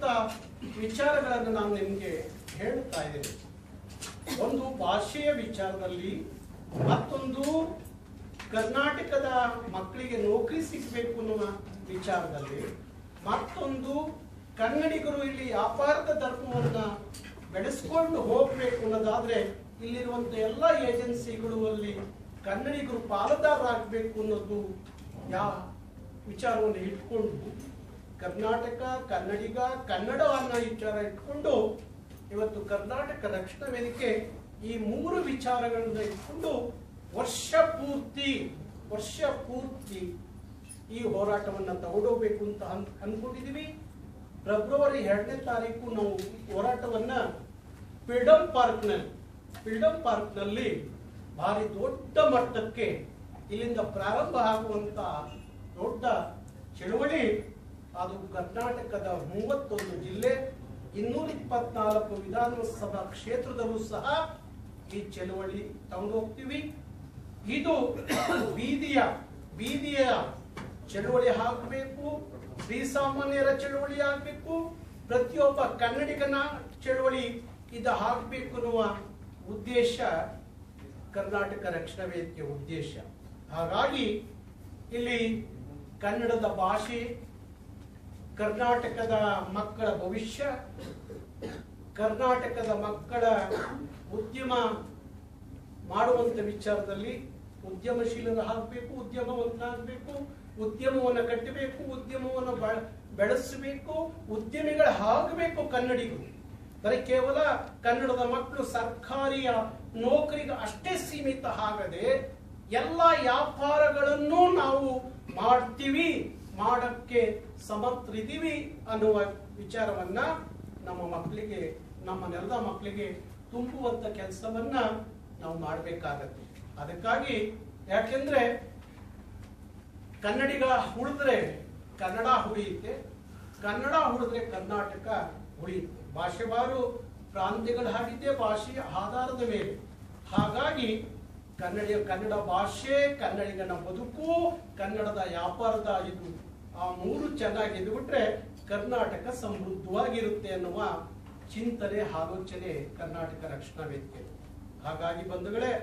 ಪ್ರಮುಖವಾದಂತ ವಿಚಾರಗಳನ್ನು ನಾನು ನಿಮಗೆ ಹೇಳ್ತಾ ಇದ್ದೇನೆ. ಒಂದು ಭಾಷೆಯ ವಿಚಾರದಲ್ಲಿ, ಮತ್ತೊಂದು ಕರ್ನಾಟಕದ ಮಕ್ಕಳಿಗೆ ನೌಕರಿ ಸಿಗಬೇಕು ಅನ್ನುವ ವಿಚಾರದಲ್ಲಿ, ಮತ್ತೊಂದು ಕನ್ನಡಿಗರು ಇಲ್ಲಿ ವ್ಯಾಪಾರದ ಧರ್ಮವನ್ನ ಬೆಳೆಸ್ಕೊಂಡು ಹೋಗ್ಬೇಕು ಅನ್ನೋದಾದ್ರೆ ಇಲ್ಲಿರುವಂತ ಎಲ್ಲ ಏಜೆನ್ಸಿಗಳು ಅಲ್ಲಿ ಕನ್ನಡಿಗರು ಪಾಲುದಾರರಾಗಬೇಕು ಅನ್ನೋದು ವಿಚಾರವನ್ನು ಇಟ್ಕೊಂಡು ಕರ್ನಾಟಕ, ಕನ್ನಡಿಗ, ಕನ್ನಡ ಅನ್ನೋ ವಿಚಾರ ಇಟ್ಕೊಂಡು ಇವತ್ತು ಕರ್ನಾಟಕ ರಕ್ಷಣಾ ವೇದಿಕೆ ಈ 3 ವಿಚಾರಗಳನ್ನ ಇಟ್ಕೊಂಡು ವರ್ಷ ಪೂರ್ತಿ ಈ ಹೋರಾಟವನ್ನ ತಗೊಂಡೋಗ್ಬೇಕು ಅಂತ ಅನ್ಕೊಂಡಿದೀವಿ. ಫೆಬ್ರವರಿ 2ನೇ ತಾರೀಕು ನಾವು ಹೋರಾಟವನ್ನ ಫ್ರೀಡಂ ಪಾರ್ಕ್ನಲ್ಲಿ ಭಾರಿ ದೊಡ್ಡ ಮಟ್ಟಕ್ಕೆ ಇಲ್ಲಿಂದ ಪ್ರಾರಂಭ ಆಗುವಂತ ದೊಡ್ಡ ಚಳವಳಿ. ಅದು ಕರ್ನಾಟಕದ 31 ಜಿಲ್ಲೆ, 224 ವಿಧಾನಸಭಾ ಕ್ಷೇತ್ರದಲ್ಲೂ ಸಹ ಈ ಚಳವಳಿ ತಗೊಂಡು ಹೋಗ್ತೀವಿ. ಇದು ಬೀದಿಯ ಚಳವಳಿ ಆಗಬೇಕು, ಶ್ರೀಸಾಮಾನ್ಯರ ಚಳವಳಿ ಆಗಬೇಕು, ಪ್ರತಿಯೊಬ್ಬ ಕನ್ನಡಿಗನ ಚಳವಳಿ ಇದು ಆಗಬೇಕು ಅನ್ನುವ ಉದ್ದೇಶ ಕರ್ನಾಟಕ ರಕ್ಷಣಾ ವೇದಿಕೆಯ ಉದ್ದೇಶ. ಹಾಗಾಗಿ ಇಲ್ಲಿ ಕನ್ನಡದ ಭಾಷೆ, ಕರ್ನಾಟಕದ ಮಕ್ಕಳ ಭವಿಷ್ಯ, ಕರ್ನಾಟಕದ ಮಕ್ಕಳ ಉದ್ಯಮ ಮಾಡುವಂತ ವಿಚಾರದಲ್ಲಿ ಉದ್ಯಮಶೀಲರಾಗಬೇಕು, ಉದ್ಯಮವಂತರಾಗಬೇಕು, ಉದ್ಯಮವನ್ನು ಕಟ್ಟಬೇಕು, ಉದ್ಯಮವನ್ನು ಬೆಳೆಸಬೇಕು, ಉದ್ಯಮಿಗಳಾಗಬೇಕು ಕನ್ನಡಿಗರು. ಬರೀ ಕೇವಲ ಕನ್ನಡದ ಮಕ್ಕಳು ಸರ್ಕಾರಿಯ ನೌಕರಿಗೆ ಅಷ್ಟೇ ಸೀಮಿತ ಆಗದೆ ಎಲ್ಲ ವ್ಯಾಪಾರಗಳನ್ನು ನಾವು ಮಾಡ್ತೀವಿ, ಮಾಡಕ್ಕೆ ಸಮರ್ಥರಿದ್ದೀವಿ ಅನ್ನುವ ವಿಚಾರವನ್ನ ನಮ್ಮ ಮಕ್ಕಳಿಗೆ, ನಮ್ಮನ್ನೆಲ್ಲ ಮಕ್ಕಳಿಗೆ ತುಂಬುವಂತ ಕೆಲಸವನ್ನ ನಾವು ಮಾಡಬೇಕಾಗತ್ತೆ. ಅದಕ್ಕಾಗಿ ಯಾಕೆಂದ್ರೆ ಕನ್ನಡಿಗ ಉಳಿದ್ರೆ ಕನ್ನಡ ಉಳಿಯುತ್ತೆ, ಕನ್ನಡ ಉಳಿದ್ರೆ ಕರ್ನಾಟಕ ಉಳಿಯುತ್ತೆ. ಭಾಷೆವಾರು ಪ್ರಾಂತ್ಯಗಳಾಗಿದ್ದೇ ಭಾಷೆಯ ಆಧಾರದ ಮೇಲೆ. ಹಾಗಾಗಿ ಕನ್ನಡ ಭಾಷೆ, ಕನ್ನಡಿಗನ ಬದುಕು, ಕನ್ನಡದ ವ್ಯಾಪಾರದ ಇದು ಆ 3 ಚೆನ್ನಾಗಿ ಇದ್ಬಿಟ್ರೆ ಕರ್ನಾಟಕ ಸಮೃದ್ಧವಾಗಿರುತ್ತೆ ಅನ್ನುವ ಚಿಂತನೆ, ಆಲೋಚನೆ ಕರ್ನಾಟಕ ರಕ್ಷಣಾ ವೇದಿಕೆ. ಹಾಗಾಗಿ ಬಂಧುಗಳೇ,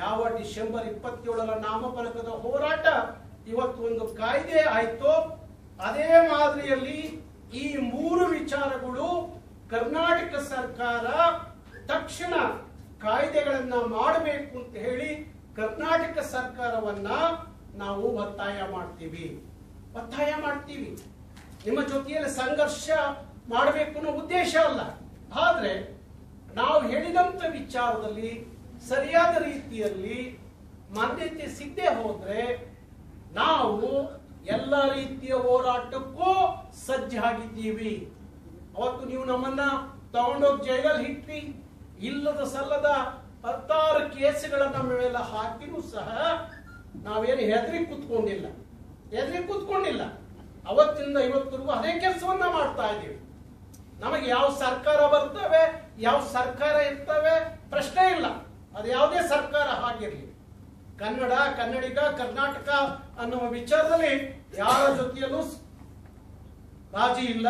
ಯಾವ ಡಿಸೆಂಬರ್ 27ರ ನಾಮಫಲಕದ ಹೋರಾಟ ಇವತ್ತು ಒಂದು ಕಾಯ್ದೆ ಆಯ್ತೋ, ಅದೇ ಮಾದರಿಯಲ್ಲಿ ಈ 3 ವಿಚಾರಗಳು ಕರ್ನಾಟಕ ಸರ್ಕಾರ ತಕ್ಷಣ ಕಾಯ್ದೆಗಳನ್ನ ಮಾಡಬೇಕು ಅಂತ ಹೇಳಿ ಕರ್ನಾಟಕ ಸರ್ಕಾರವನ್ನ ನಾವು ಒತ್ತಾಯ ಮಾಡ್ತೀವಿ. ನಿಮ್ಮ ಜೊತೆಯಲ್ಲಿ ಸಂಘರ್ಷ ಮಾಡಬೇಕು ಅನ್ನೋ ಉದ್ದೇಶ ಅಲ್ಲ. ಆದ್ರೆ ನಾವು ಹೇಳಿದಂತ ವಿಚಾರದಲ್ಲಿ ಸರಿಯಾದ ರೀತಿಯಲ್ಲಿ ಮಾನ್ಯತೆ ಸಿಗದೆ ಹೋದ್ರೆ ನಾವು ಎಲ್ಲ ರೀತಿಯ ಹೋರಾಟಕ್ಕೂ ಸಜ್ಜಾಗಿದ್ದೀವಿ. ಅವತ್ತು ನೀವು ನಮ್ಮನ್ನ ತಗೊಂಡೋಗಿ ಜೈಲಲ್ಲಿ ಇಟ್ರಿ, ಇಲ್ಲದ ಸಲ್ಲದ 16 ಕೇಸುಗಳನ್ನ ನಮ್ಮ ಮೇಲೆ ಹಾಕಿನೂ ಸಹ ನಾವೇನು ಹೆದರಿ ಕೂತ್ಕೊಂಡಿಲ್ಲ. ಅವತ್ತಿಂದ ಇವತ್ತರೆಗೂ ಅದೇ ಕೆಲಸವನ್ನ ಮಾಡ್ತಾ ಇದ್ದೀವಿ. ನಮಗೆ ಯಾವ ಸರ್ಕಾರ ಬರ್ತವೆ, ಯಾವ ಸರ್ಕಾರ ಇರ್ತವೆ ಪ್ರಶ್ನೆ ಇಲ್ಲ. ಅದು ಯಾವುದೇ ಸರ್ಕಾರ ಆಗಿರ್ಲಿ, ಕನ್ನಡ, ಕನ್ನಡಿಗ, ಕರ್ನಾಟಕ ಅನ್ನುವ ವಿಚಾರದಲ್ಲಿ ಯಾರ ಜೊತೆಯಲ್ಲೂ ರಾಜಿ ಇಲ್ಲ.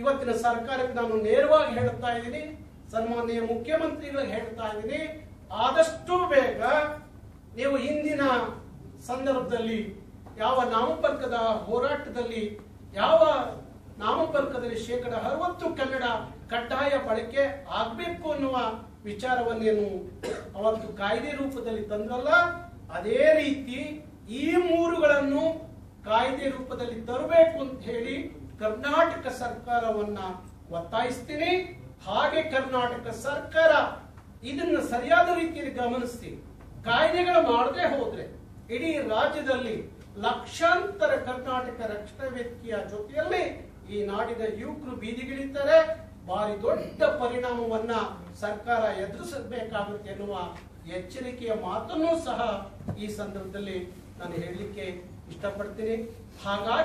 ಇವತ್ತಿನ ಸರ್ಕಾರಕ್ಕೆ ನಾನು ನೇರವಾಗಿ ಹೇಳ್ತಾ ಇದ್ದೀನಿ, ಸನ್ಮಾನ್ಯ ಮುಖ್ಯಮಂತ್ರಿಗಳಿಗೆ ಹೇಳ್ತಾ ಇದ್ದೀನಿ, ಆದಷ್ಟು ಬೇಗ ನೀವು ಹಿಂದಿನ ಸಂದರ್ಭದಲ್ಲಿ ಯಾವ ನಾಮಫಲಕದ ಹೋರಾಟದಲ್ಲಿ, ಯಾವ ನಾಮಫಲಕದಲ್ಲಿ 60% ಕನ್ನಡ ಕಡ್ಡಾಯ ಬಳಕೆ ಆಗಬೇಕು ಅನ್ನುವ ವಿಚಾರವನ್ನೇನು ಅವತ್ತು ಕಾಯ್ದೆ ರೂಪದಲ್ಲಿ ತಂದ್ರಲ್ಲ, ಅದೇ ರೀತಿ ಈ 3ಗಳನ್ನು ಕಾಯ್ದೆ ರೂಪದಲ್ಲಿ ತರಬೇಕು ಅಂತ ಹೇಳಿ ಕರ್ನಾಟಕ ಸರ್ಕಾರವನ್ನ ಒತ್ತಾಯಿಸ್ತೀನಿ. ಹಾಗೆ ಕರ್ನಾಟಕ ಸರ್ಕಾರ ಇದನ್ನ ಸರಿಯಾದ ರೀತಿಯಲ್ಲಿ ಗಮನಿಸಿ ಕಾಯ್ದೆಗಳು ಮಾಡದೆ ಹೋದ್ರೆ ಇಡೀ ರಾಜ್ಯದಲ್ಲಿ ಲಕ್ಷಾಂತರ ಕರ್ನಾಟಕ ರಕ್ಷಣಾ ವೇದಿಕೆಯ ಜೊತೆಯಲ್ಲಿ ಈ ನಾಡಿನ ಯುವಕರು ಬೀದಿಗಿಳಿತಾರೆ. ಭಾರಿ ದೊಡ್ಡ ಪರಿಣಾಮವನ್ನ ಸರ್ಕಾರ ಎದುರಿಸಬೇಕಾಗುತ್ತೆ ಎನ್ನುವ ಎಚ್ಚರಿಕೆಯ ಮಾತನ್ನು ಸಹ ಈ ಸಂದರ್ಭದಲ್ಲಿ ನಾನು ಹೇಳಲಿಕ್ಕೆ ಇಷ್ಟಪಡ್ತೀನಿ. ಹಾಗಾಗಿ